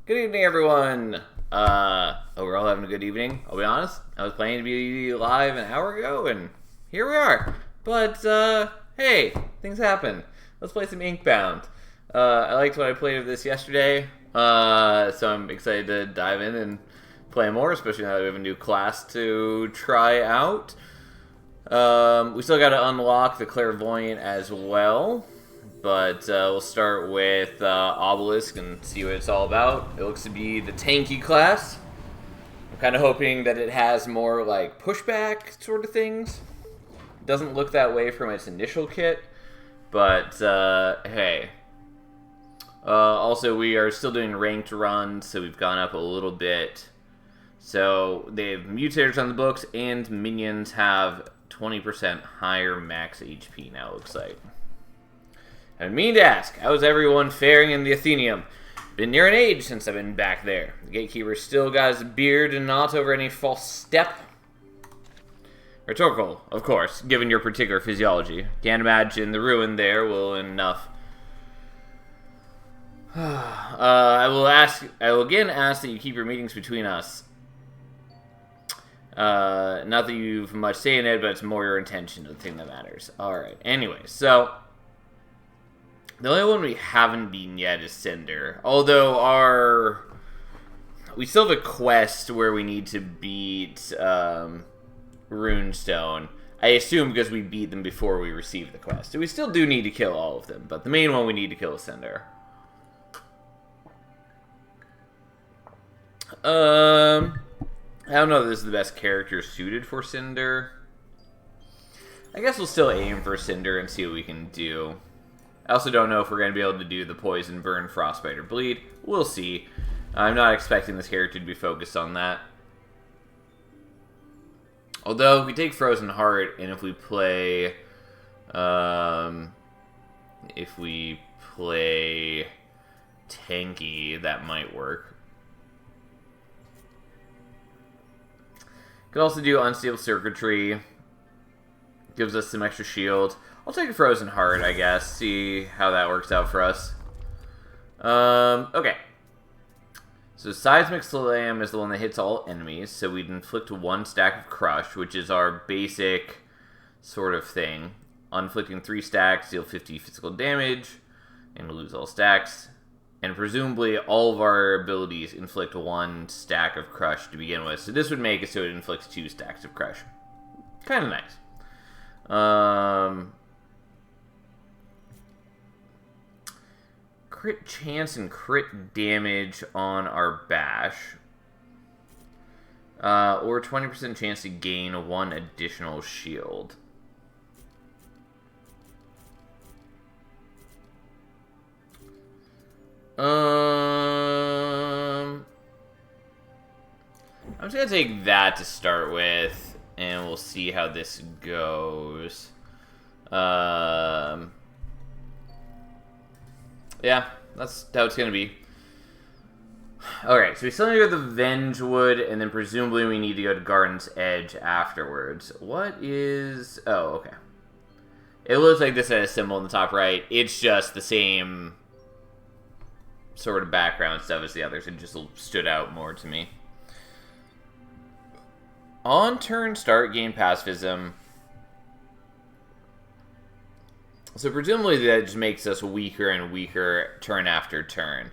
Good evening, everyone. Hope we're all having a good evening. I'll be honest, I was planning to be live an hour ago, and here we are. But, hey, things happen. Let's play some Inkbound. I liked what I played of this yesterday, so I'm excited to dive in and play more, especially now that we have a new class to try out. We still got to unlock the Clairvoyant as well. But we'll start with Obelisk and see what it's all about. It looks to be the tanky class. I'm kind of hoping that it has more like pushback sort of things. It doesn't look that way from its initial kit, but hey. Also, we are still doing ranked runs, so we've gone up a little bit. So they have mutators on the books, and minions have 20% higher max HP now, it looks like. I mean to ask, how's everyone faring in the Athenaeum? Been near an age since I've been back there. The gatekeeper still got his beard and not over any false step. Rhetorical, of course, given your particular physiology. Can't imagine the ruin there will enough. I will again ask that you keep your meetings between us. Not that you've much say in it, but it's more your intention, the thing that matters. Alright, anyway, so the only one we haven't beaten yet is Cinder. Although we still have a quest where we need to beat Runestone. I assume because we beat them before we received the quest. So we still do need to kill all of them, but the main one we need to kill is Cinder. I don't know if this is the best character suited for Cinder. I guess we'll still aim for Cinder and see what we can do. I also don't know if we're going to be able to do the Poison, Burn, Frostbite, or Bleed. We'll see. I'm not expecting this character to be focused on that. Although, if we take Frozen Heart, and if we play tanky, that might work. Could also do Unstable Circuitry. Gives us some extra shield. I'll take a Frozen Heart, I guess. See how that works out for us. Okay. So Seismic Slam is the one that hits all enemies. So we'd inflict 1 stack of Crush, which is our basic sort of thing. Inflicting 3 stacks, deal 50 physical damage, and we'll lose all stacks. And presumably all of our abilities inflict 1 stack of Crush to begin with. So this would make it so it inflicts 2 stacks of Crush. Kind of nice. Crit chance and crit damage on our bash. Or 20% chance to gain 1 additional shield. I'm just gonna take that to start with, and we'll see how this goes. Yeah, that's how it's gonna be. Alright, so we still need to go to the Vengewood, and then presumably we need to go to Garden's Edge afterwards. What is... oh, okay. It looks like this has a symbol in the top right. It's just the same sort of background stuff as the others. It just stood out more to me. On turn start, gain pacifism. So presumably that just makes us weaker and weaker turn after turn.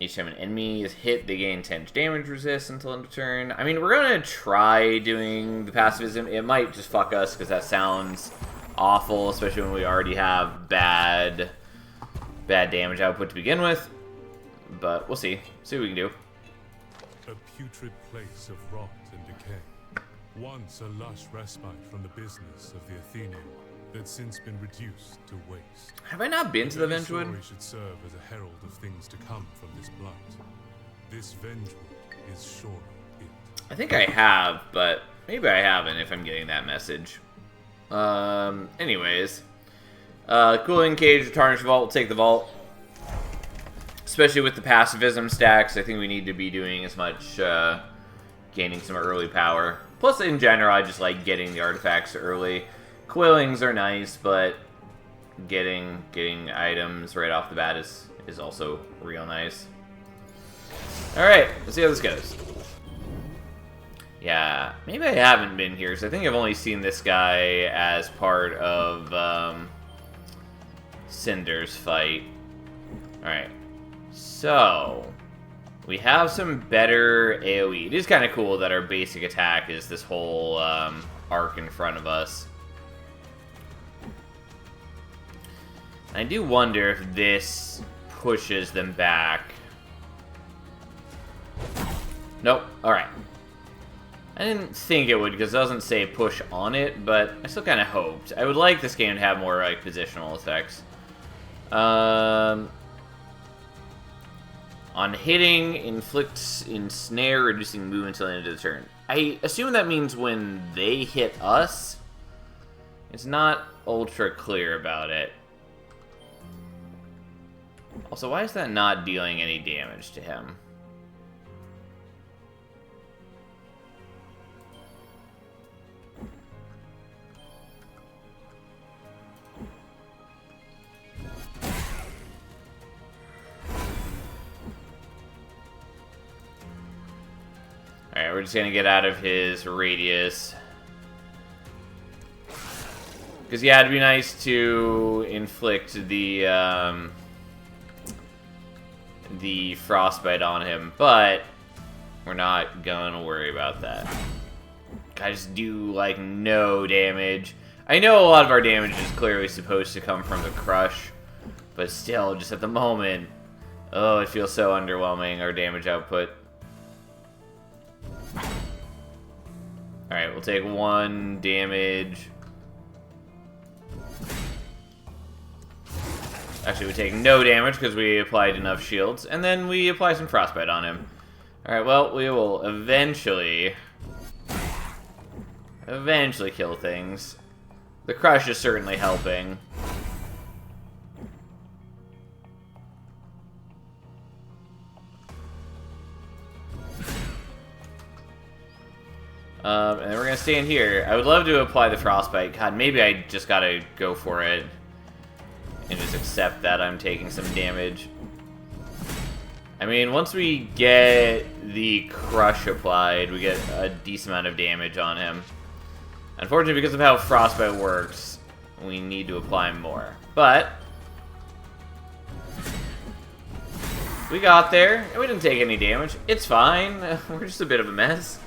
Each time an enemy is hit, they gain 10 damage resist until end of turn. I mean, we're going to try doing the pacifism. It might just fuck us because that sounds awful, especially when we already have bad damage output to begin with. But we'll see. See what we can do. A putrid place of rot and decay. Once a lush respite from the business of the Athenaeum that's since been reduced to waste. Have I not been to the Vengewood? Story should serve as a herald of things to come from this blight. This Vengewood is surely it. I think I have, but maybe I haven't if I'm getting that message. Anyways. Cooling Cage, Tarnished Vault, we'll take the Vault. Especially with the pacifism stacks, I think we need to be doing as much, gaining some early power. Plus, in general, I just like getting the artifacts early. Coilings are nice, but getting items right off the bat is is also real nice. Alright, let's see how this goes. Yeah, maybe I haven't been here, so I think I've only seen this guy as part of Cinder's fight. Alright, so we have some better AoE. It is kind of cool that our basic attack is this whole arc in front of us. I do wonder if this pushes them back. Nope. Alright. I didn't think it would because it doesn't say push on it, but I still kind of hoped. I would like this game to have more like positional effects. On hitting, inflicts ensnare, reducing movement until the end of the turn. I assume that means when they hit us. It's not ultra clear about it. Also, why is that not dealing any damage to him? Alright, we're just gonna get out of his radius. Because, yeah, it'd be nice to inflict the frostbite on him, but we're not gonna worry about that. I just do, like, no damage. I know a lot of our damage is clearly supposed to come from the crush, but still, just at the moment, oh, it feels so underwhelming, our damage output. Alright, we'll take 1 damage. Actually, we take no damage because we applied enough shields, and then we apply some frostbite on him. Alright, well, we will eventually kill things. The crush is certainly helping. And then we're gonna stand here. I would love to apply the frostbite. God, maybe I just gotta go for it and just accept that I'm taking some damage. I mean, once we get the crush applied, we get a decent amount of damage on him. Unfortunately, because of how frostbite works, we need to apply more. But we got there, and we didn't take any damage. It's fine. We're just a bit of a mess.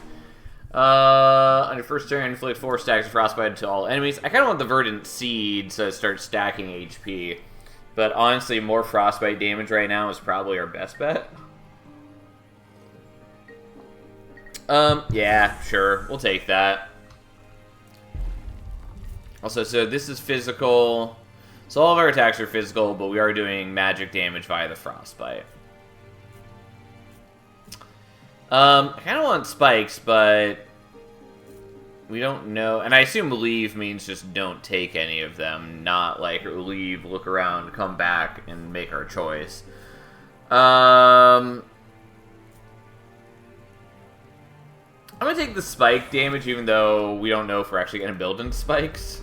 On your first turn, inflict 4 stacks of frostbite to all enemies. I kind of want the verdant seed so it starts stacking HP. But honestly, more frostbite damage right now is probably our best bet. Yeah, sure. We'll take that. Also, so this is physical. So all of our attacks are physical, but we are doing magic damage via the frostbite. I kind of want spikes, but we don't know. And I assume leave means just don't take any of them, not like leave, look around, come back, and make our choice. I'm going to take the spike damage, even though we don't know if we're actually going to build in spikes.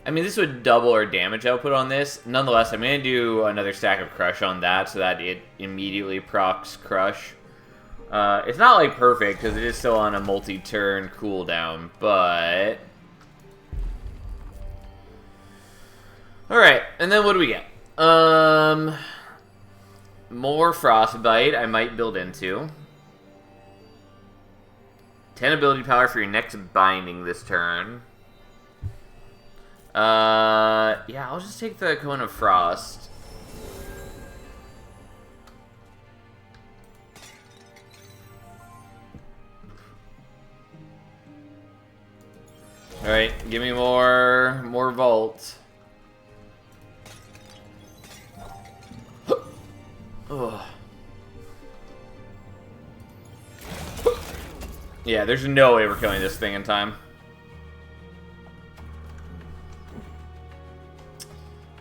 I mean, this would double our damage output on this. Nonetheless, I'm going to do another stack of Crush on that so that it immediately procs Crush. It's not, like, perfect, because it is still on a multi-turn cooldown, but... Alright, and then what do we get? More Frostbite I might build into. 10 ability power for your next binding this turn. Yeah, I'll just take the Cone of Frost. Alright, give me more Vault. Ugh. Yeah, there's no way we're killing this thing in time.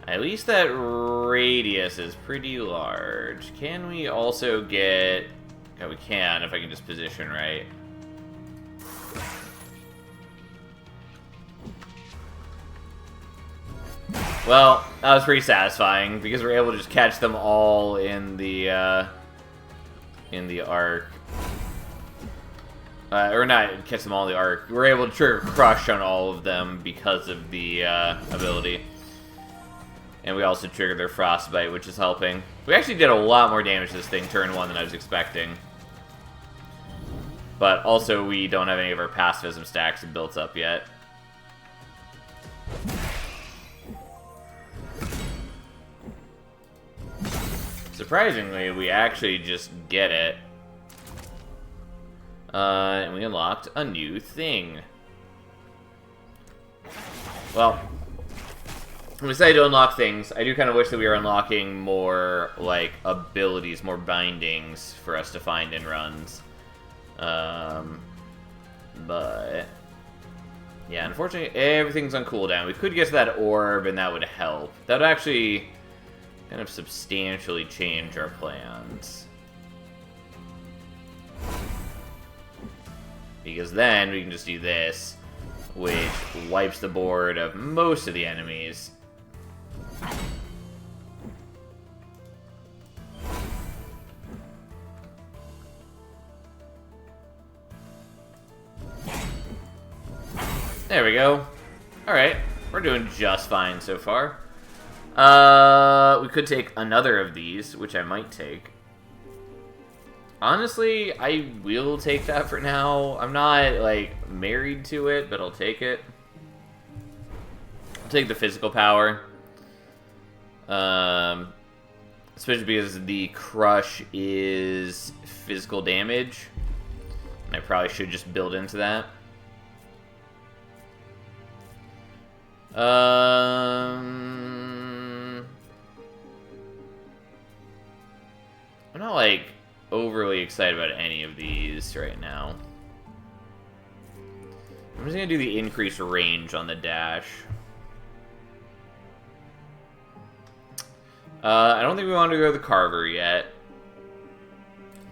At least that radius is pretty large. Can we also get... Okay, we can, if I can just position right. Well, that was pretty satisfying because we're able to just catch them all in the arc. Or not catch them all in the arc. We're able to trigger Crush on all of them because of the ability. And we also triggered their Frostbite, which is helping. We actually did a lot more damage to this thing turn 1 than I was expecting. But also, we don't have any of our pacifism stacks built up yet. Surprisingly, we actually just get it. And we unlocked a new thing. Well, when we say to unlock things, I do kind of wish that we were unlocking more, like, abilities, more bindings for us to find in runs. But yeah, unfortunately, everything's on cooldown. We could get to that orb, and that would help. That would actually kind of substantially change our plans. Because then we can just do this, which wipes the board of most of the enemies. There we go. Alright, we're doing just fine so far. We could take another of these, which I might take. Honestly, I will take that for now. I'm not, like, married to it, but I'll take it. I'll take the physical power. Especially because the Crush is physical damage. And I probably should just build into that. I'm not, like, overly excited about any of these right now. I'm just gonna do the increased range on the dash. I don't think we want to go to the Carver yet.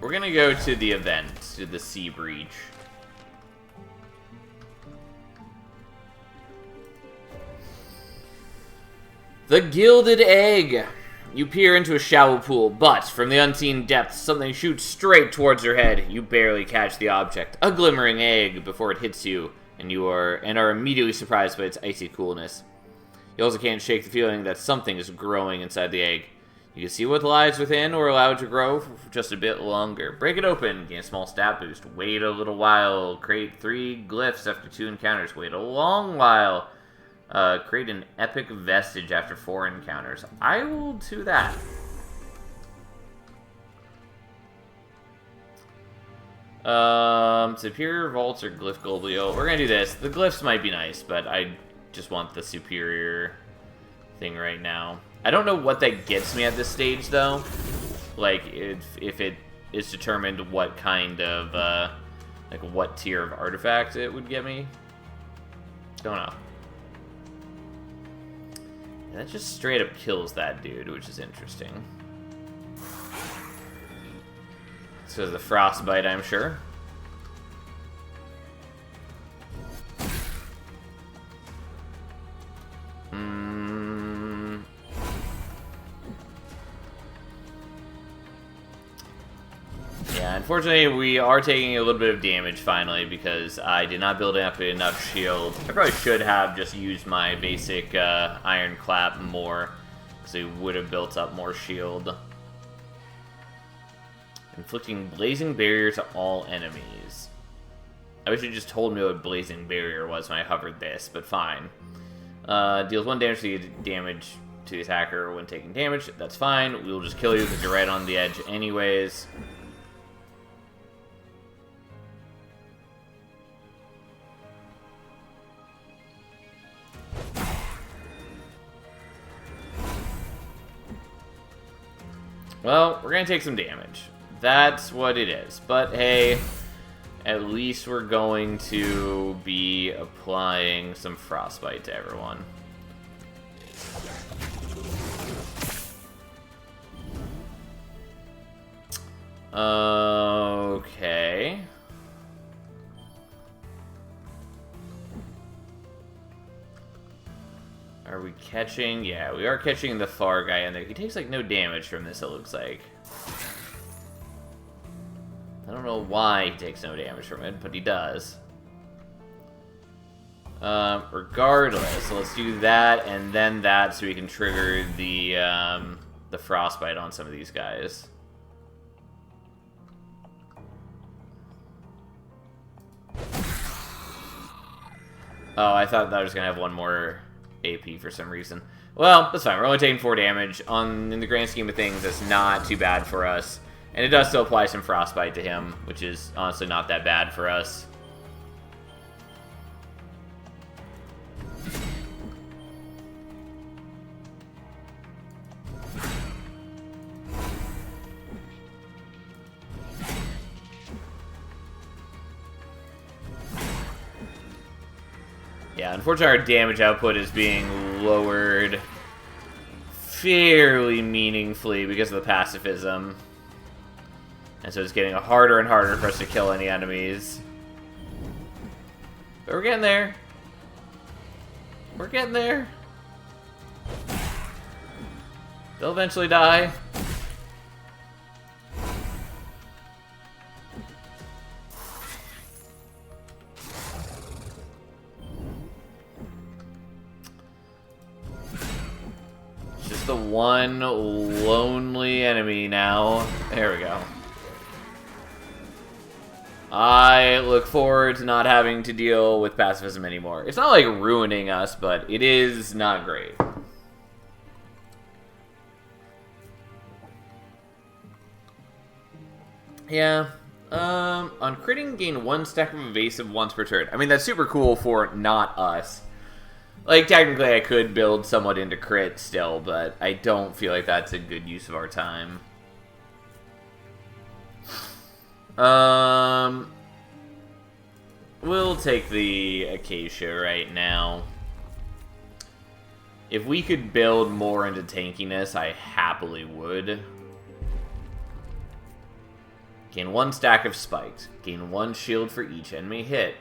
We're gonna go to the event, to the Sea Breach. The Gilded Egg! You peer into a shallow pool, but from the unseen depths, something shoots straight towards your head. You barely catch the object, a glimmering egg, before it hits you, and are immediately surprised by its icy coolness. You also can't shake the feeling that something is growing inside the egg. You can see what lies within, or allow it to grow for just a bit longer. Break it open, gain a small stat boost. Wait a little while. Create 3 glyphs after 2 encounters. Wait a long while. Create an epic vestige after 4 encounters. I will do that. Superior vaults or glyph globio. We're gonna do this. The glyphs might be nice, but I just want the superior thing right now. I don't know what that gets me at this stage, though. Like, if it is determined what kind of, like, what tier of artifact it would get me. Don't know. That just straight up kills that dude, which is interesting. So the Frostbite, I'm sure. Yeah, unfortunately, we are taking a little bit of damage finally because I did not build up enough shield. I probably should have just used my basic Iron Clap more, because it would have built up more shield. Inflicting Blazing Barrier to all enemies. I wish you just told me what Blazing Barrier was when I hovered this, but fine. Deals 1 damage to the attacker when taking damage. That's fine. We will just kill you because you're right on the edge anyways. Well, we're gonna take some damage. That's what it is. But hey, at least we're going to be applying some Frostbite to everyone. Okay. Are we we catching? Yeah, we are catching the far guy in there. He takes, like, no damage from this, it looks like. I don't know why he takes no damage from it, but he does. Regardless, so let's do that and then that so we can trigger the frostbite on some of these guys. Oh, I thought that I was gonna have one more AP for some reason. Well, that's fine. We're only taking 4 damage. In the grand scheme of things, that's not too bad for us. And it does still apply some frostbite to him, which is honestly not that bad for us. Yeah, unfortunately our damage output is being lowered fairly meaningfully because of the pacifism. And so it's getting harder and harder for us to kill any enemies. But we're getting there. We're getting there. They'll eventually die. Just the one lonely enemy now. There we go. I look forward to not having to deal with pacifism anymore. It's not like ruining us, but it is not great. Yeah. On critting, gain 1 stack of evasive once per turn. I mean, that's super cool for not us. Like, technically I could build somewhat into crit still, but I don't feel like that's a good use of our time. We'll take the Acacia right now. If we could build more into tankiness, I happily would. Gain 1 stack of spiked. Gain 1 shield for each enemy hit.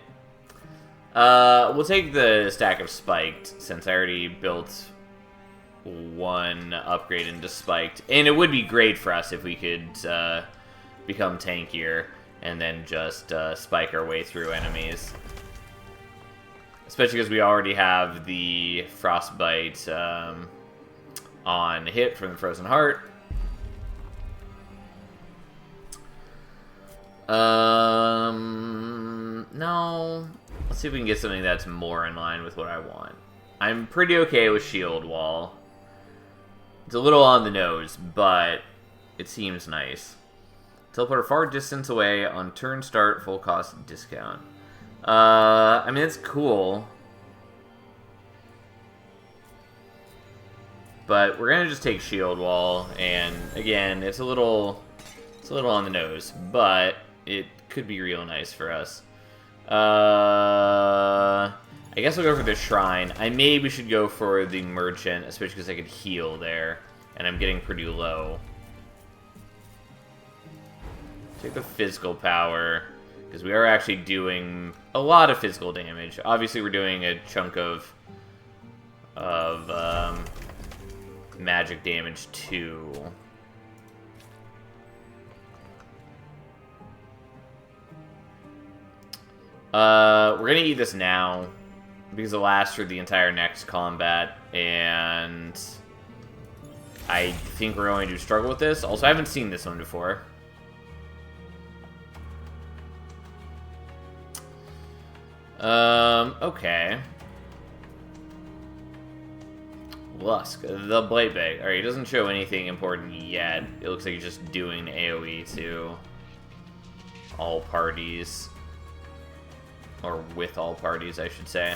We'll take the stack of spiked, since I already built 1 upgrade into spiked. And it would be great for us if we could become tankier and then just spike our way through enemies. Especially because we already have the frostbite on hit from the Frozen Heart. No. Let's see if we can get something that's more in line with what I want. I'm pretty okay with Shield Wall. It's a little on the nose, but it seems nice. Teleport a far distance away on turn start, full cost discount. I mean, it's cool. But we're gonna just take Shield Wall, and again, it's a little on the nose, but it could be real nice for us. I guess we'll go for the Shrine. I maybe should go for the Merchant, especially because I could heal there, and I'm getting pretty low. Take the physical power, because we are actually doing a lot of physical damage. Obviously, we're doing a chunk of magic damage too. We're gonna eat this now, because it lasts for the entire next combat, and I think we're going to struggle with this. Also, I haven't seen this one before. Okay. Lusk, the Blade Bag. Alright, he doesn't show anything important yet. It looks like he's just doing AoE to all parties. Or with all parties, I should say.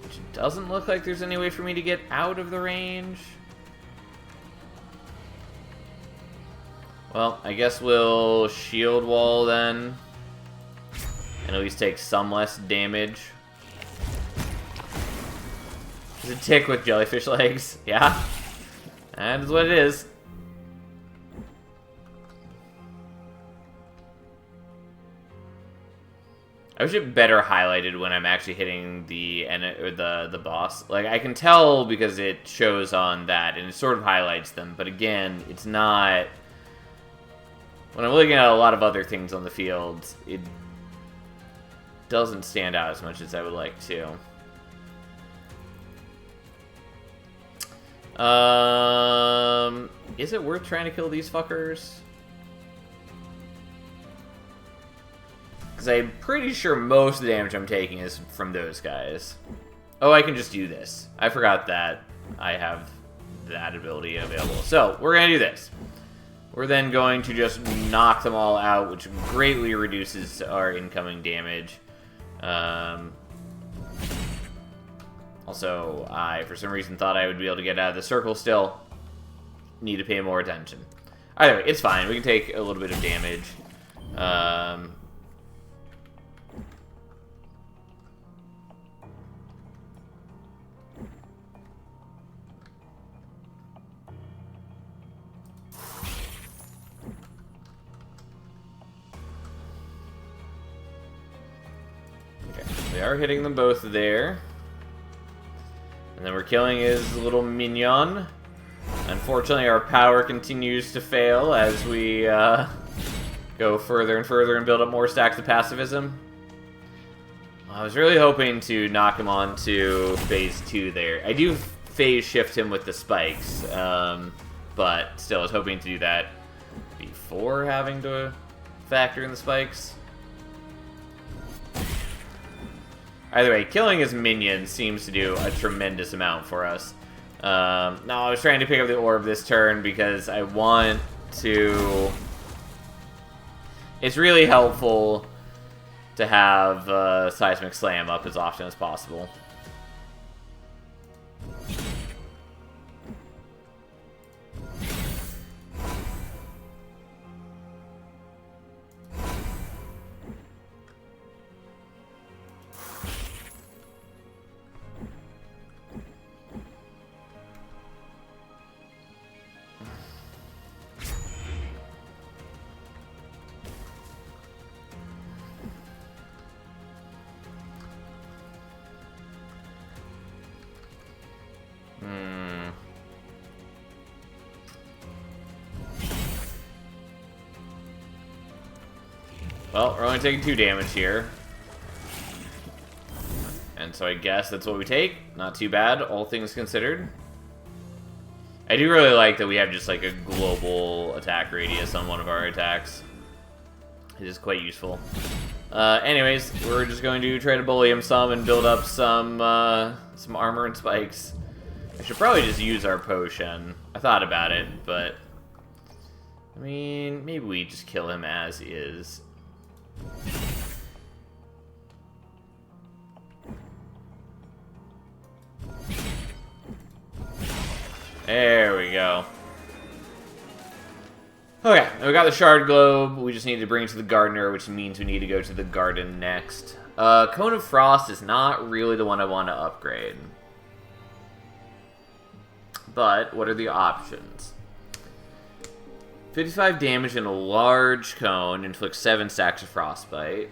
Which doesn't look like there's any way for me to get out of the range. Well, I guess we'll shield wall then. And at least take some less damage. It's a tick with jellyfish legs. Yeah. That is what it is. I wish it better highlighted when I'm actually hitting the boss. Like, I can tell because it shows on that, and it sort of highlights them. But again, it's not... When I'm looking at a lot of other things on the field, it doesn't stand out as much as I would like to. Is it worth trying to kill these fuckers? Because I'm pretty sure most of the damage I'm taking is from those guys. Oh, I can just do this. I forgot that I have that ability available. So, we're going to do this. We're then going to just knock them all out, which greatly reduces our incoming damage. Also, I, for some reason, thought I would be able to get out of the circle still. Need to pay more attention. Either way, it's fine. We can take a little bit of damage. We are hitting them both there. And then we're killing his little minion. Unfortunately, our power continues to fail as we go further and further and build up more stacks of pacifism. I was really hoping to knock him on to phase 2 there. I do phase shift him with the spikes, but still, I was hoping to do that before having to factor in the spikes. Either way, killing his minions seems to do a tremendous amount for us. No, I was trying to pick up the orb this turn because I want to... It's really helpful to have Seismic Slam up as often as possible. Well, we're only taking 2 damage here. And so I guess that's what we take. Not too bad, all things considered. I do really like that we have just like a global attack radius on one of our attacks. It is quite useful. Anyways, we're just going to try to bully him some and build up some armor and spikes. I should probably just use our potion. I thought about it, but... I mean, maybe we just kill him as is. There we go. Okay, we got the shard globe. We just need to bring it to the gardener, which means we need to go to the garden next. Cone of Frost is not really the one I want to upgrade. But, what are the options? 55 damage in a large cone, inflicts 7 stacks of frostbite.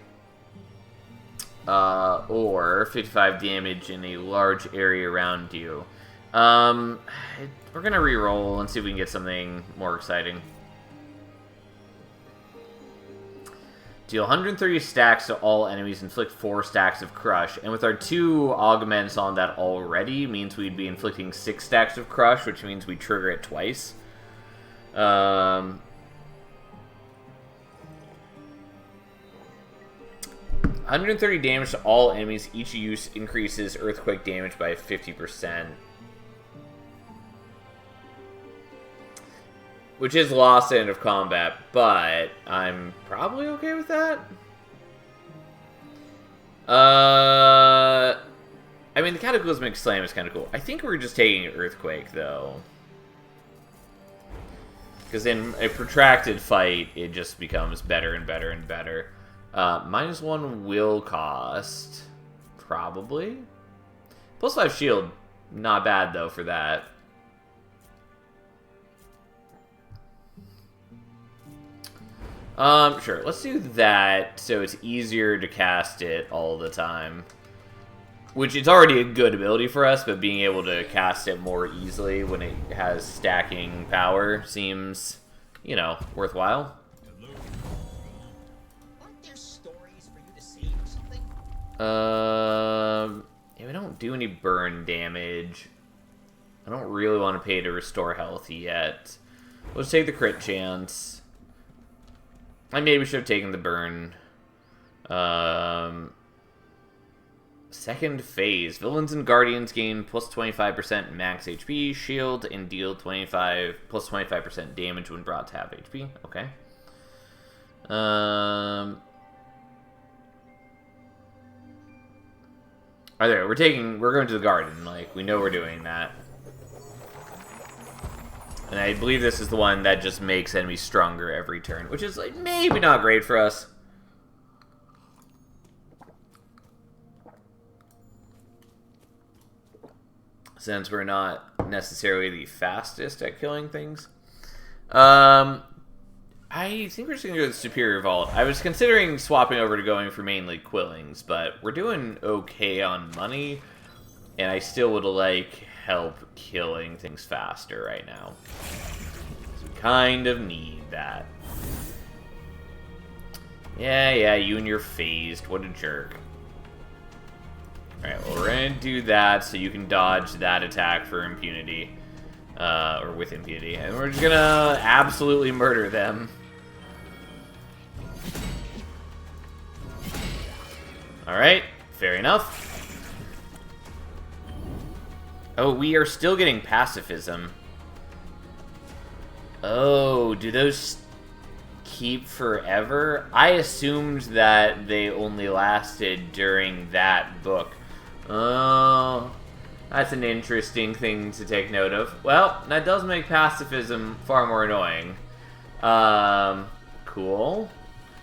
Or 55 damage in a large area around you. We're gonna reroll and see if we can get something more exciting. Deal 130 stacks to all enemies, inflict 4 stacks of crush. And with our 2 augments on that already, means we'd be inflicting 6 stacks of crush, which means we trigger it twice. 130 damage to all enemies. Each use increases earthquake damage by 50%. Which is lost at end of combat, but I'm probably okay with that. I mean, the Cataclysmic Slam is kind of cool. I think we're just taking Earthquake, though. Because in a protracted fight, it just becomes better and better and better. -1 will cost, probably. +5 shield, not bad, though, for that. Sure. Let's do that so it's easier to cast it all the time. Which is already a good ability for us, but being able to cast it more easily when it has stacking power seems, you know, worthwhile. Aren't there stories for you to save or something? Yeah, we don't do any burn damage. I don't really want to pay to restore health yet. Let's take the crit chance. I maybe should have taken the burn. Second phase. Villains and Guardians gain plus 25% max HP, shield, and deal plus 25% damage when brought to half HP. Okay. We're going to the garden. Like, we know we're doing that. And I believe this is the one that just makes enemies stronger every turn, which is, like, maybe not great for us. Since we're not necessarily the fastest at killing things. I think we're just going to go to the Superior Vault. I was considering swapping over to going for mainly Quillings, but we're doing okay on money, and I still would like help killing things faster right now. So we kind of need that. Yeah, you and your phased. What a jerk. Alright, well, we're gonna do that so you can dodge that attack for impunity. Or with impunity. And we're just gonna absolutely murder them. Alright, fair enough. Oh, we are still getting pacifism. Oh, do those keep forever? I assumed that they only lasted during that book. Oh, that's an interesting thing to take note of. Well, that does make pacifism far more annoying. Cool.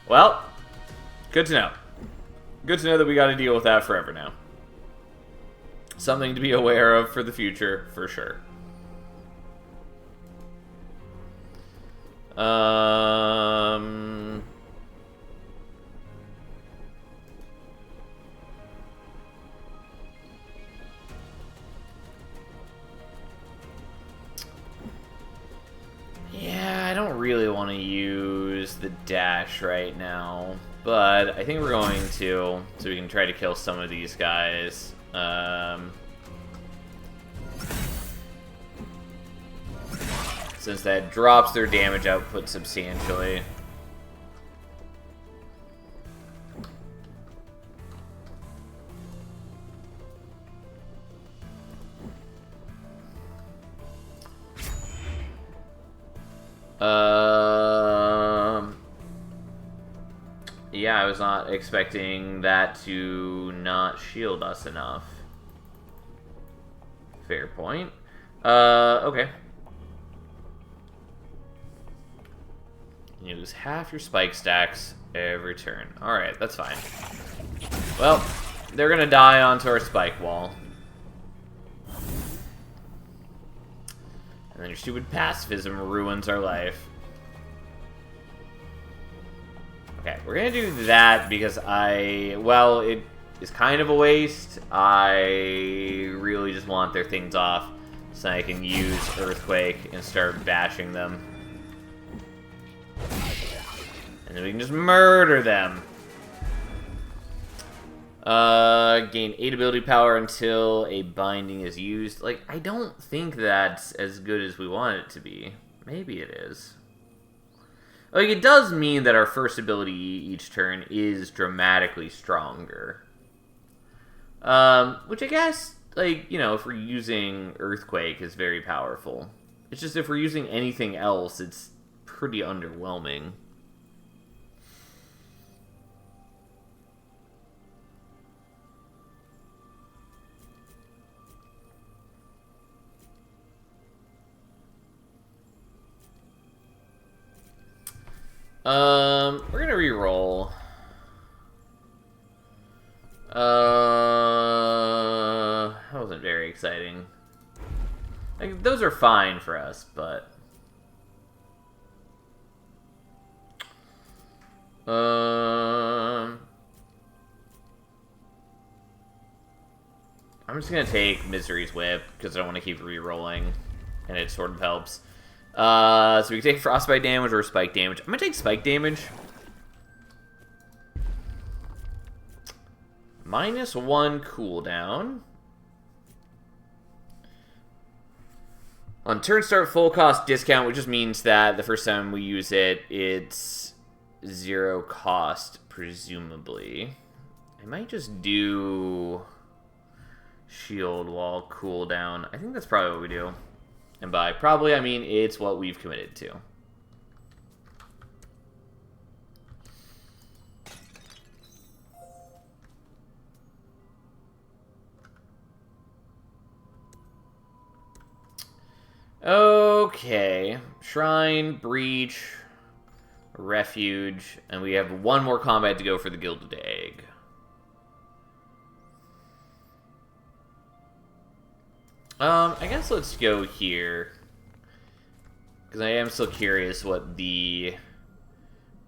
Well, good to know. Good to know that we gotta deal with that forever now. Something to be aware of for the future, for sure. Yeah, I don't really want to use the dash right now, but I think we're going to, so we can try to kill some of these guys. Since that drops their damage output substantially. Yeah, I was not expecting that to not shield us enough. Fair point. Okay. You lose half your spike stacks every turn. Alright, that's fine. Well, they're gonna die onto our spike wall. And then your stupid pacifism ruins our life. Okay, we're gonna do that because well, it is kind of a waste. I really just want their things off so I can use Earthquake and start bashing them. And then we can just murder them. Gain 8 ability power until a binding is used. Like, I don't think that's as good as we want it to be. Maybe it is. Like, it does mean that our first ability each turn is dramatically stronger. Which I guess, like, you know, if we're using Earthquake is very powerful. It's just if we're using anything else, it's pretty underwhelming. We're gonna re-roll. That wasn't very exciting. Like, those are fine for us, but I'm just gonna take Misery's Whip because I don't want to keep re-rolling, and it sort of helps. So we can take frostbite damage or spike damage. I'm gonna take spike damage. -1 cooldown. On turn start, full cost discount, which just means that the first time we use it, it's 0 cost, presumably. I might just do shield wall cooldown. I think that's probably what we do. And by probably, I mean it's what we've committed to. Okay. Shrine, Breach, Refuge, and we have one more combat to go for the Gilded Egg. I guess let's go here. Because I am still curious what the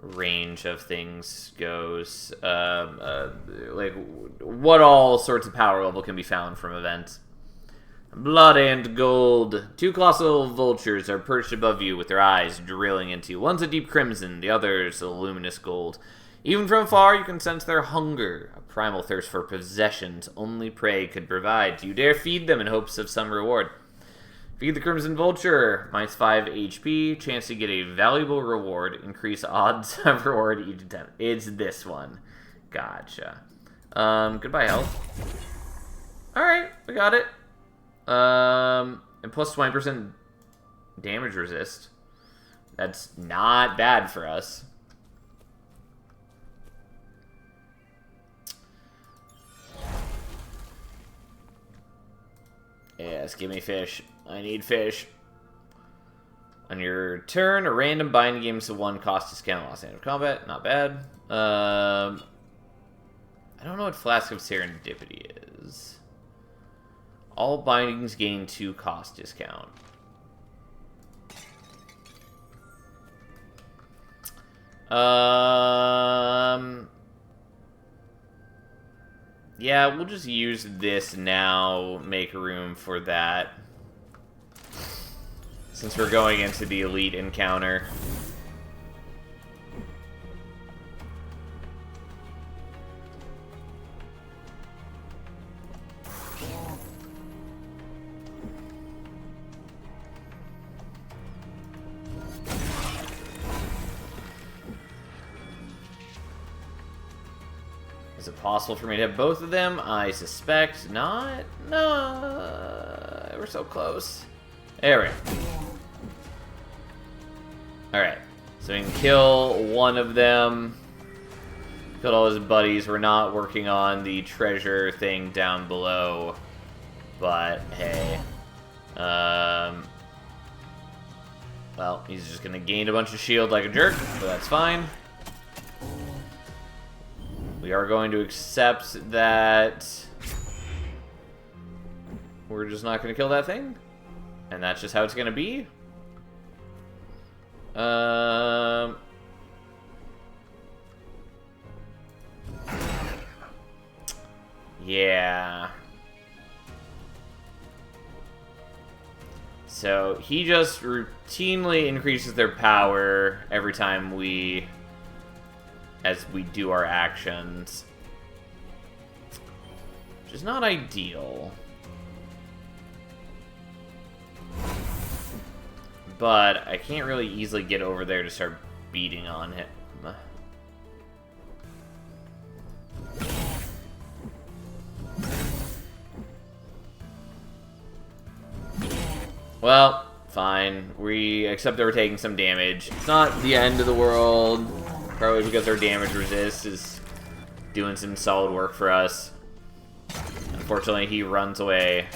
range of things goes. Like, what all sorts of power level can be found from events. Blood and gold. 2 colossal vultures are perched above you with their eyes drilling into you. One's a deep crimson, the other's a luminous gold. Even from afar, you can sense their hunger, a primal thirst for possessions only prey could provide. Do you dare feed them in hopes of some reward? Feed the crimson vulture. -5 HP, chance to get a valuable reward, increase odds of reward each attempt. It's this one. Gotcha. Goodbye, health. Alright, we got it. And plus 20% damage resist. That's not bad for us. Yes, give me fish. I need fish. On your turn, a random binding games to 1 cost discount lost end of combat. Not bad. I don't know what Flask of Serendipity is. All bindings gain 2 cost discount. Yeah, we'll just use this now, make room for that. Since we're going into the elite encounter. Is it possible for me to have both of them? I suspect not. No, we're so close. There we go. Alright, so we can kill one of them. Killed all his buddies. We're not working on the treasure thing down below. But, hey. Well, he's just gonna gain a bunch of shield like a jerk, so that's fine. We are going to accept that we're just not going to kill that thing. And that's just how it's going to be. Yeah. So he just routinely increases their power every time as we do our actions. Which is not ideal. But I can't really easily get over there to start beating on him. Well, fine. We accept that we're taking some damage. It's not the end of the world. Probably because our damage resist is doing some solid work for us. Unfortunately, he runs away.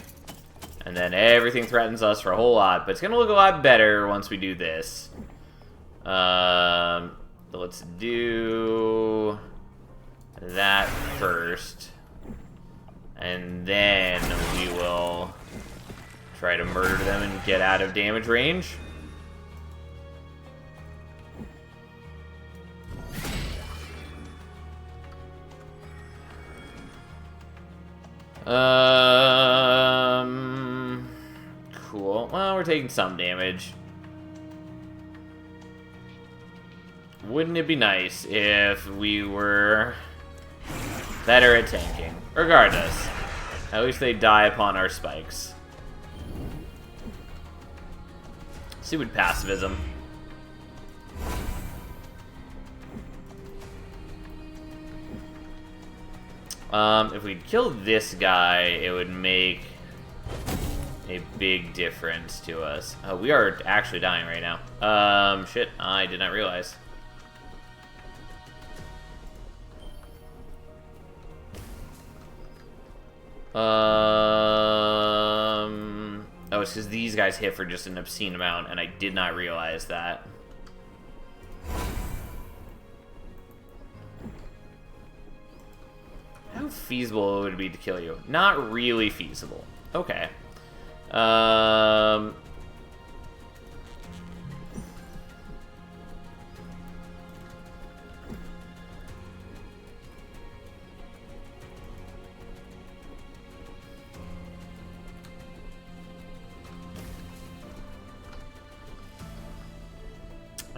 And then everything threatens us for a whole lot. But it's going to look a lot better once we do this. Let's do that first. And then we will try to murder them and get out of damage range. Cool. Well, we're taking some damage. Wouldn't it be nice if we were better at tanking? Regardless, at least they die upon our spikes. Stupid passivism. If we kill this guy, it would make a big difference to us. We are actually dying right now. Shit, I did not realize. Oh, it's because these guys hit for just an obscene amount, and I did not realize that. How feasible would it be to kill you? Not really feasible. Okay. I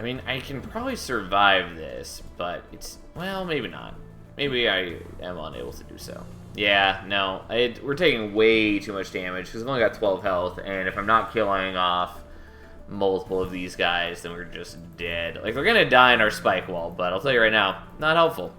mean, I can probably survive this, but it's... well, maybe not. Maybe I am unable to do so. Yeah, no. We're taking way too much damage, because I've only got 12 health, and if I'm not killing off multiple of these guys, then we're just dead. Like, we're gonna die in our spike wall, but I'll tell you right now, not helpful.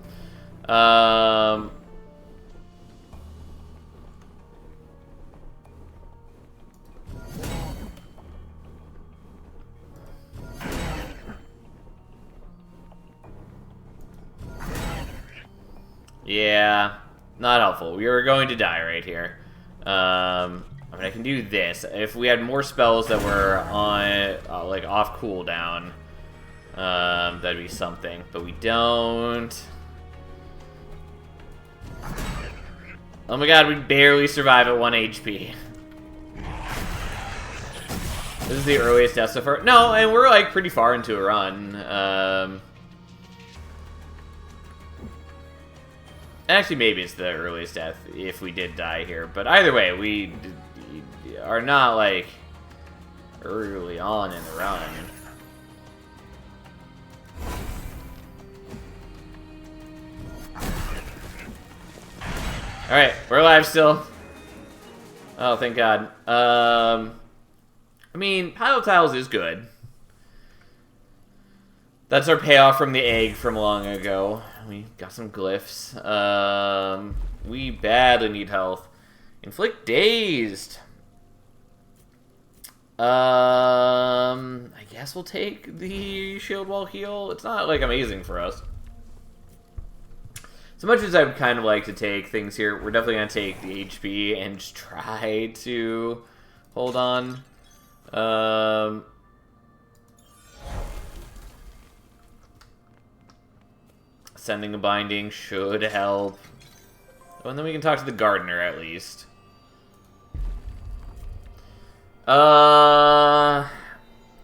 Yeah, not helpful. We are going to die right here. I mean, I can do this. If we had more spells that were on, like, off cooldown, that'd be something. But we don't. Oh my god, we barely survive at 1 HP. This is the earliest death so far. No, and we're, like, pretty far into a run. Actually, maybe it's the earliest death if we did die here. But either way, we are not, like, early on in the run. Alright, we're alive still. Oh, thank God. I mean, Pile Tiles is good. That's our payoff from the egg from long ago. We got some glyphs. We badly need health. Inflict Dazed. I guess we'll take the shield wall heal. It's not, like, amazing for us. So much as I would kind of like to take things here, we're definitely going to take the HP and just try to hold on. Sending a binding should help. Oh, and then we can talk to the gardener at least.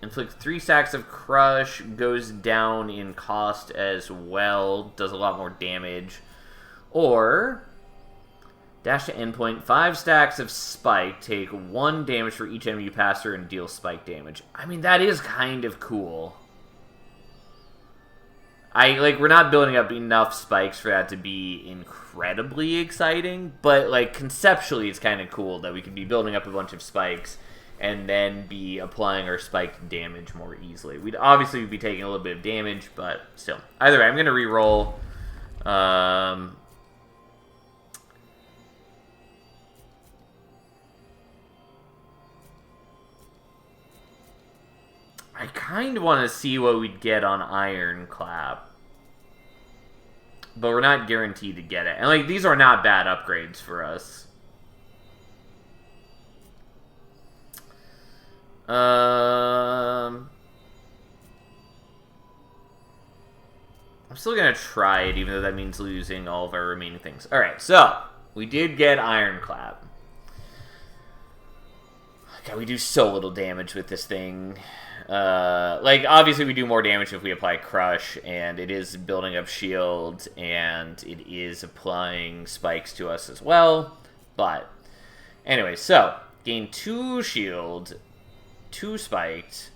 Inflict 3 stacks of crush, goes down in cost as well, does a lot more damage. Or dash to endpoint, 5 stacks of spike, take 1 damage for each enemy you pass through and deal spike damage. I mean, that is kind of cool. We're not building up enough spikes for that to be incredibly exciting, but, like, conceptually it's kind of cool that we could be building up a bunch of spikes and then be applying our spike damage more easily. We'd obviously be taking a little bit of damage, but still. Either way, I'm going to reroll. I kind of want to see what we'd get on Ironclap. But we're not guaranteed to get it. And, like, these are not bad upgrades for us. I'm still going to try it, even though that means losing all of our remaining things. Alright, so, we did get Ironclap. God, we do so little damage with this thing. Like, obviously we do more damage if we apply Crush, and it is building up shield, and it is applying spikes to us as well. But, anyway, so, gain 2 shield, 2 spiked,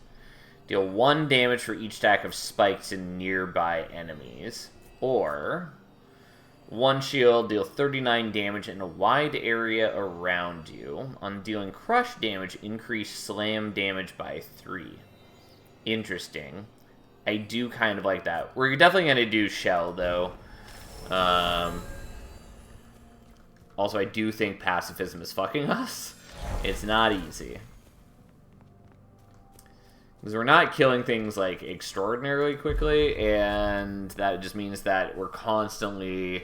deal 1 damage for each stack of spikes to nearby enemies, or 1 shield, deal 39 damage in a wide area around you. On dealing crush damage, increase slam damage by 3. Interesting. I do kind of like that. We're definitely going to do shell, though. Also, I do think pacifism is fucking us. It's not easy. Because we're not killing things, like, extraordinarily quickly, and that just means that we're constantly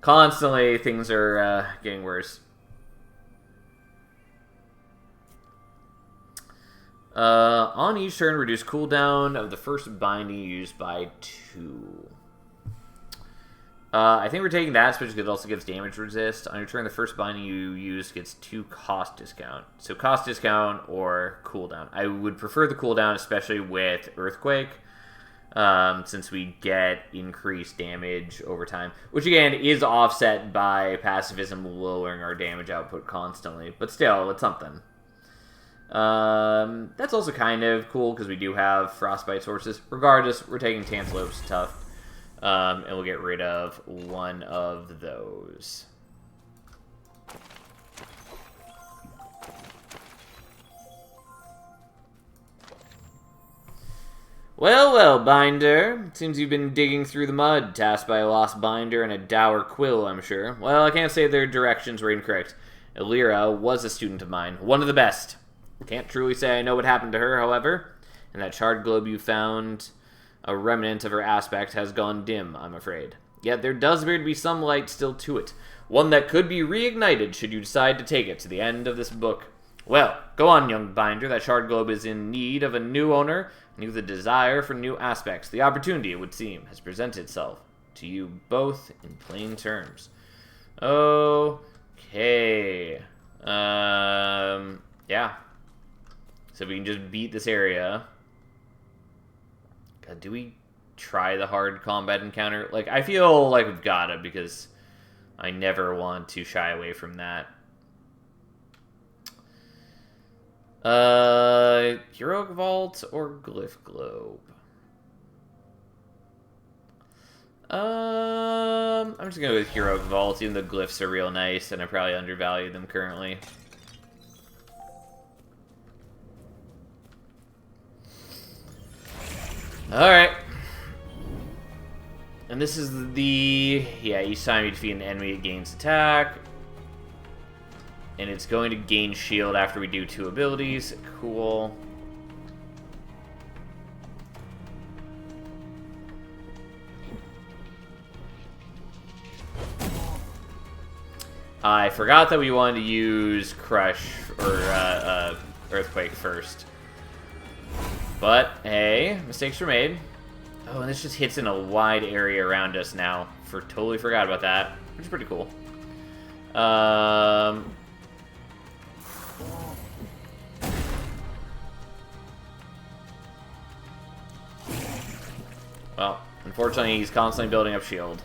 things are getting worse. On each turn, reduce cooldown of the first binding used by 2. I think we're taking that, especially because it also gives damage resist. On your turn, the first binding you use gets 2 cost discount. So cost discount or cooldown. I would prefer the cooldown, especially with Earthquake, since we get increased damage over time. Which, again, is offset by pacifism lowering our damage output constantly. But still, it's something. That's also kind of cool, because we do have Frostbite sources. Regardless, we're taking Tantalopes Tough. And we'll get rid of 1 of those. Well, well, Binder. It seems you've been digging through the mud, tasked by a lost binder and a dour quill, I'm sure. Well, I can't say their directions were incorrect. Elira was a student of mine, one of the best. Can't truly say I know what happened to her, however. And that charred globe you found, a remnant of her aspect has gone dim, I'm afraid. Yet there does appear to be some light still to it. One that could be reignited should you decide to take it to the end of this book. Well, go on, young binder. That shard globe is in need of a new owner, and you have the desire for new aspects. The opportunity, it would seem, has presented itself to you both in plain terms. Okay. Yeah. So we can just beat this area. God, do we try the hard combat encounter? Like, I feel like we've gotta, because I never want to shy away from that. Heroic Vault or Glyph Globe? I'm just gonna go with Heroic Vault, even though glyphs are real nice, and I probably undervalue them currently. Alright. And this is the... Yeah, each time you defeat an enemy, it gains attack. And it's going to gain shield after we do 2 abilities. Cool. I forgot that we wanted to use Crush, or Earthquake first. But, hey, mistakes were made. Oh, and this just hits in a wide area around us now. Totally forgot about that, which is pretty cool. Well, unfortunately, he's constantly building up shield.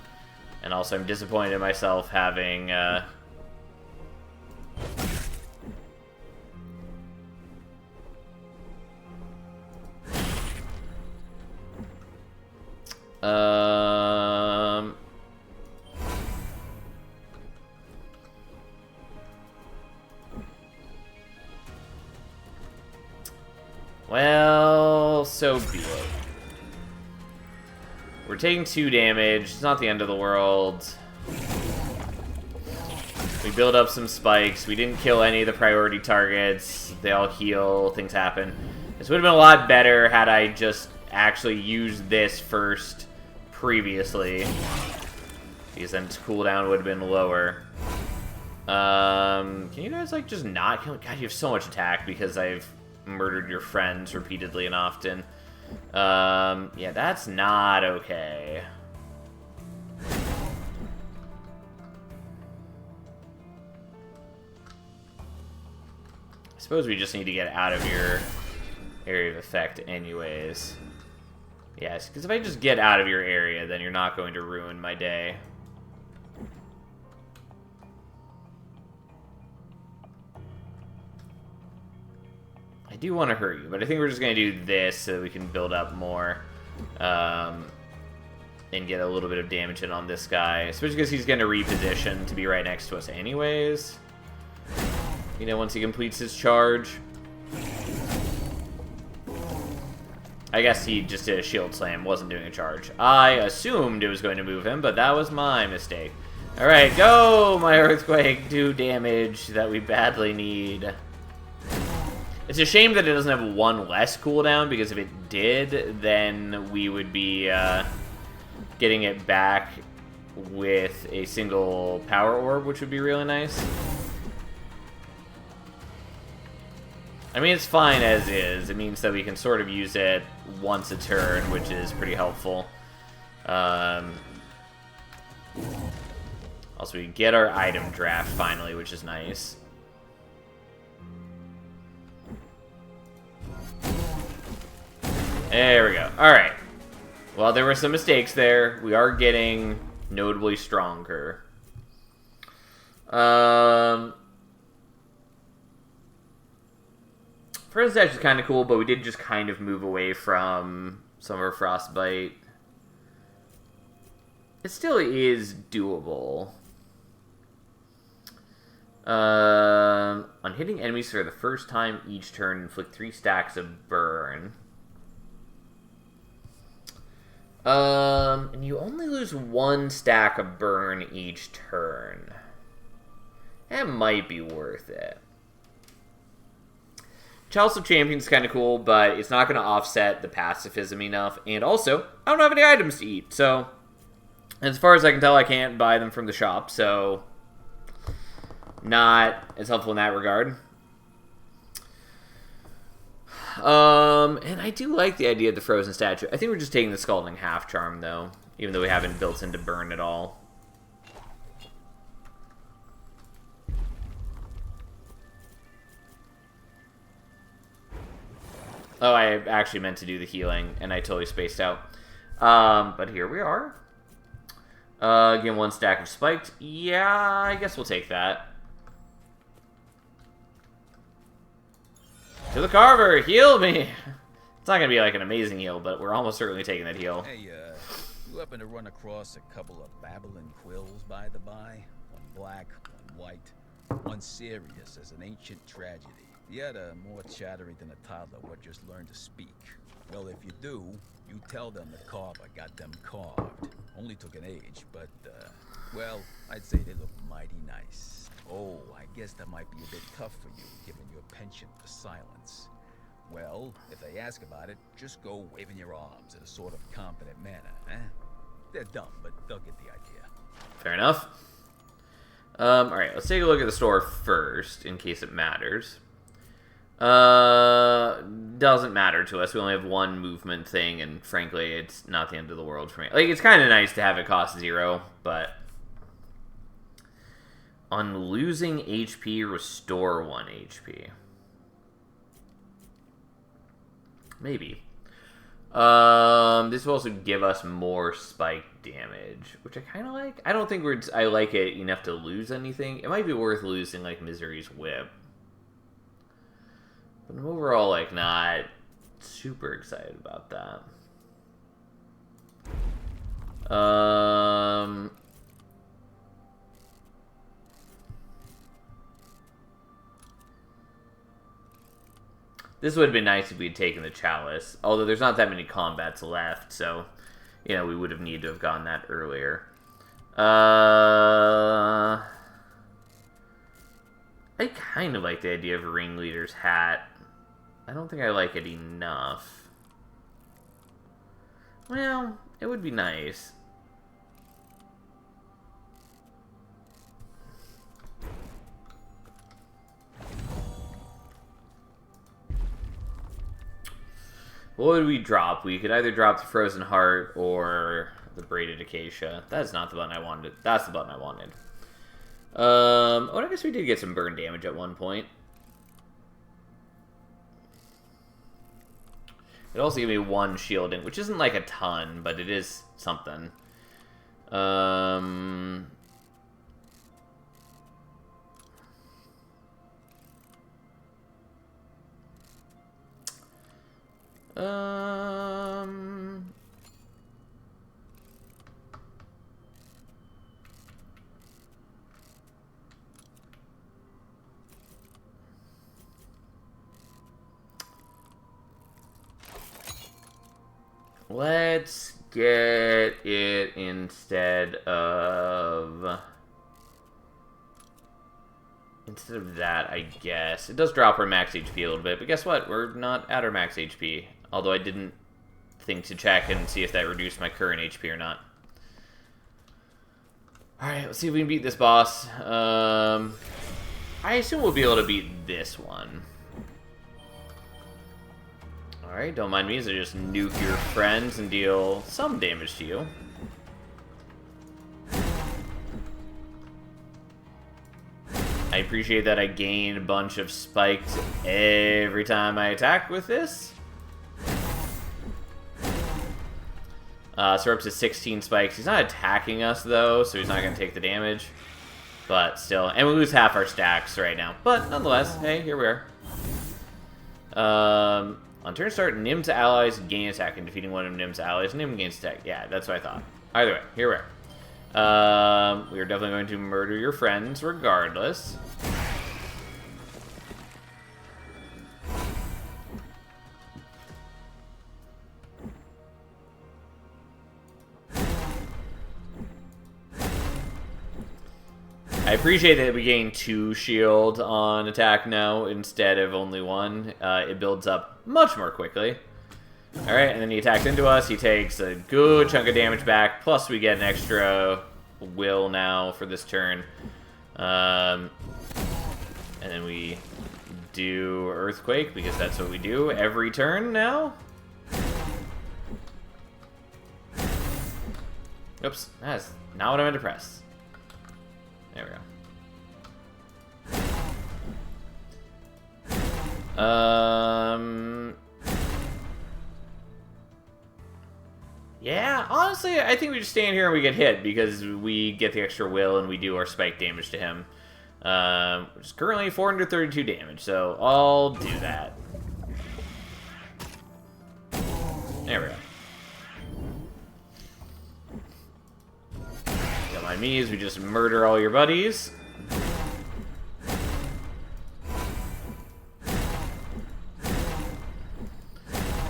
And also, I'm disappointed in myself having, Well, so be it. We're taking 2 damage. It's not the end of the world. We build up some spikes. We didn't kill any of the priority targets. They all heal. Things happen. This would have been a lot better had I just actually used this first previously. Because then its cooldown would have been lower. Can you guys, like, just not kill? God, you have so much attack because I've murdered your friends repeatedly and often. Yeah, that's not okay. I suppose we just need to get out of your area of effect anyways. Yes, because if I just get out of your area, then you're not going to ruin my day. do want to hurt you, but I think we're just going to do this so that we can build up more. And get a little bit of damage in on this guy. Especially because he's going to reposition to be right next to us anyways. You know, once he completes his charge. I guess he just did a shield slam, wasn't doing a charge. I assumed it was going to move him, but that was my mistake. Alright, go, my Earthquake! Do damage that we badly need. It's a shame that it doesn't have one less cooldown, because if it did, then we would be getting it back with a single power orb, which would be really nice. I mean, it's fine as is. It means that we can sort of use it once a turn, which is pretty helpful. Also, we get our item draft finally, which is nice. There we go. Alright. Well, there were some mistakes there. We are getting notably stronger. Frozen Dash is kind of cool, but we did just kind of move away from some of our Frostbite. It still is doable. On hitting enemies for the first time each turn, inflict 3 stacks of burn. And you only lose 1 stack of burn each turn. That might be worth it. Chalice of Champions is kind of cool, but it's not going to offset the pacifism enough. And also, I don't have any items to eat, so... as far as I can tell, I can't buy them from the shop, so... not as helpful in that regard. And I do like the idea of the frozen statue. I think we're just taking the Scalding Half Charm, though, even though we haven't built into burn at all. Oh, I actually meant to do the healing, and I totally spaced out. But here we are. Again, 1 stack of spiked. Yeah, I guess we'll take that. To the Carver, heal me! It's not gonna be like an amazing heal, but we're almost certainly taking that heal. Hey, you happen to run across a couple of Babylon quills by the by? One black, one white, one serious as an ancient tragedy. The other more chattery than a toddler what just learned to speak. Well, if you do, you tell them the carver got them carved. Only took an age, but, well, I'd say they look mighty nice. Oh, I guess that might be a bit tough for you, given your penchant for silence. Well, if they ask about it, just go waving your arms in a sort of confident manner, eh? They're dumb, but they'll get the idea. Fair enough. Alright, let's take a look at the store first, in case it matters. Doesn't matter to us. We only have 1 movement thing, and frankly, it's not the end of the world for me. Like, it's kind of nice to have it cost 0, but... on losing HP, restore 1 HP. Maybe. This will also give us more spike damage, which I kind of like. I don't think I like it enough to lose anything. It might be worth losing, like, Misery's Whip. But I'm overall, like, not super excited about that. This would have been nice if we had taken the Chalice. Although there's not that many combats left, so, you know, we would have needed to have gotten that earlier. I kind of like the idea of a Ringleader's Hat. I don't think I like it enough. Well, it would be nice. What would we drop? We could either drop the Frozen Heart or the Braided Acacia. That is not the button I wanted. That's the button I wanted. Oh, I guess we did get some burn damage at one point. It also gave me 1 shielding, which isn't like a ton, but it is something. Um... Let's get it instead of that, I guess. It does drop our max HP a little bit, but guess what? We're not at our max HP. Although I didn't think to check and see if that reduced my current HP or not. Alright, let's see if we can beat this boss. I assume we'll be able to beat this one. Alright, don't mind me as I just nuke your friends and deal some damage to you. I appreciate that I gain a bunch of spikes every time I attack with this. So we're up to 16 spikes. He's not attacking us, though, so he's not going to take the damage. But still, and we lose half our stacks right now. But nonetheless, hey, here we are. On turn start, Nim's allies gain attack, and defeating one of Nim's allies, Nim gains attack. Yeah, that's what I thought. Either way, here we are. We are definitely going to murder your friends regardless. I appreciate that we gain 2 shield on attack now instead of only 1. It builds up much more quickly. Alright, and then he attacks into us. He takes a good chunk of damage back. Plus we get an extra will now for this turn. And then we do Earthquake because that's what we do every turn now. Oops, that's not what I meant to press. There we go. Yeah, honestly, I think we just stand here and we get hit because we get the extra will and we do our spike damage to him. Which is currently 432 damage, so I'll do that. There we go. Don't mind me as we just murder all your buddies.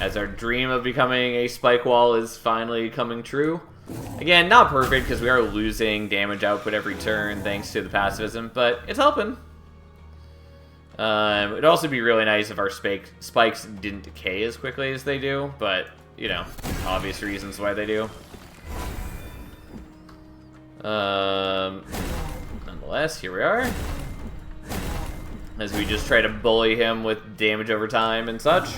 As our dream of becoming a spike wall is finally coming true. Again, not perfect because we are losing damage output every turn thanks to the pacifism, but it's helping. It'd also be really nice if our spikes didn't decay as quickly as they do, but, you know, obvious reasons why they do. Nonetheless, here we are. As we just try to bully him with damage over time and such.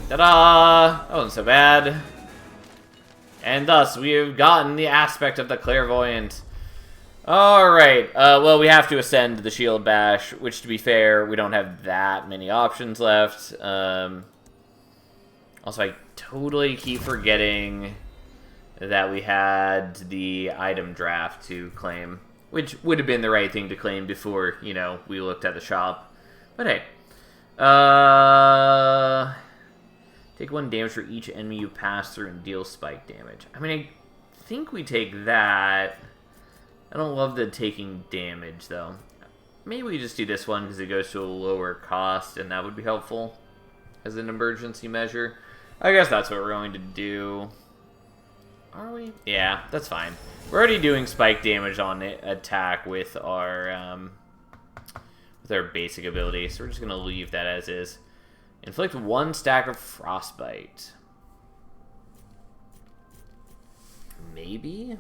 Ta-da! That wasn't so bad. And thus, we have gotten the aspect of the clairvoyant. Alright, well, we have to ascend the shield bash, which, to be fair, we don't have that many options left. Also, I totally keep forgetting that we had the item draft to claim, which would have been the right thing to claim before, you know, we looked at the shop. But hey. Take 1 damage for each enemy you pass through and deal spike damage. I mean, I think we take that. I don't love the taking damage, though. Maybe we just do this one because it goes to a lower cost, and that would be helpful as an emergency measure. I guess that's what we're going to do. Are we? Yeah, that's fine. We're already doing spike damage on attack with our basic ability, so we're just going to leave that as is. Inflict 1 stack of frostbite. Maybe?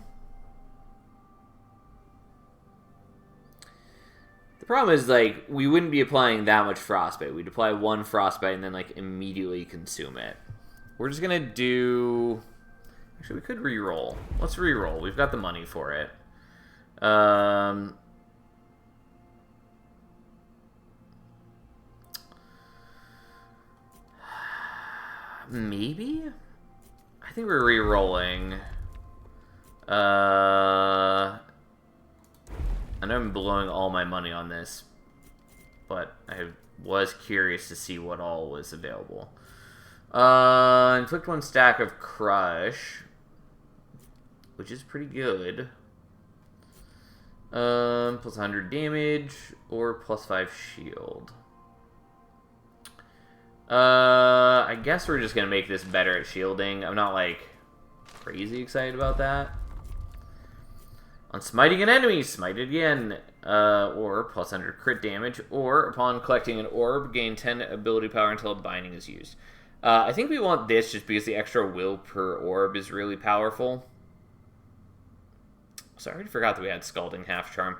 The problem is, like, we wouldn't be applying that much frostbite. We'd apply 1 frostbite and then, like, immediately consume it. We're just gonna do... Actually, we could reroll. Let's reroll. We've got the money for it. maybe? I think we're re-rolling. I know I'm blowing all my money on this, but I was curious to see what all was available. Inflict 1 stack of Crush, which is pretty good. Plus 100 damage, or plus 5 shield. I guess we're just gonna make this better at shielding. I'm not, like, crazy excited about that. On smiting an enemy, smite it again. Or plus 100 crit damage, or upon collecting an orb, gain 10 ability power until a binding is used. I think we want this just because the extra will per orb is really powerful. So I already forgot that we had Scalding Half Charm.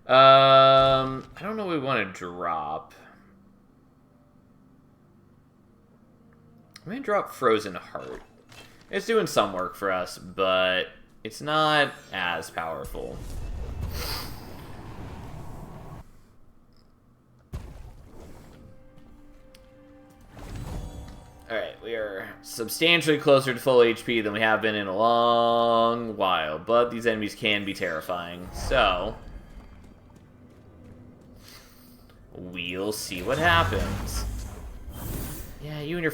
I don't know what we want to drop. I'm going to drop Frozen Heart. It's doing some work for us, but it's not as powerful. Alright, we are substantially closer to full HP than we have been in a long while, but these enemies can be terrifying, so we'll see what happens. Yeah, you and your